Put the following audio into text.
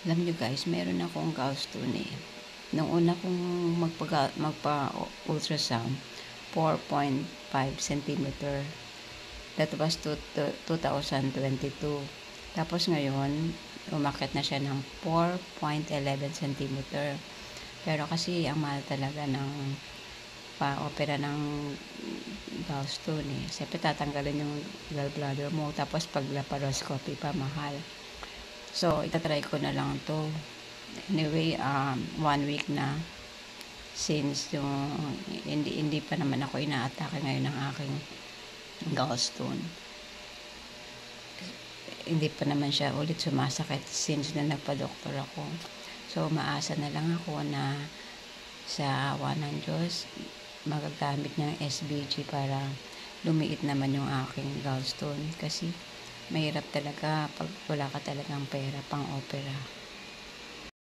Alam nyo guys, meron akong gallstone eh. Nung una kong magpa-ultrasound, 4.5 centimeter. That was 2022. Tapos ngayon, umakit na siya ng 4.11 centimeter. Pero kasi ang mahal talaga ng pa-opera ng gallstone eh. Siyempre tatanggalin yung gallbladder mo. Tapos pag laparoscopy pa, mahal. So, itatry ko na lang to. Anyway, 1 week na since yung hindi pa naman ako inaatake ngayon ng aking gallstone. Hindi pa naman siya ulit sumasakit since na nagpa-doktor ako. So, maasa na lang ako na sa awa ng Diyos, magagamit ng SBG para lumiit naman yung aking gallstone kasi mahirap talaga pag wala ka talagang pera pang opera.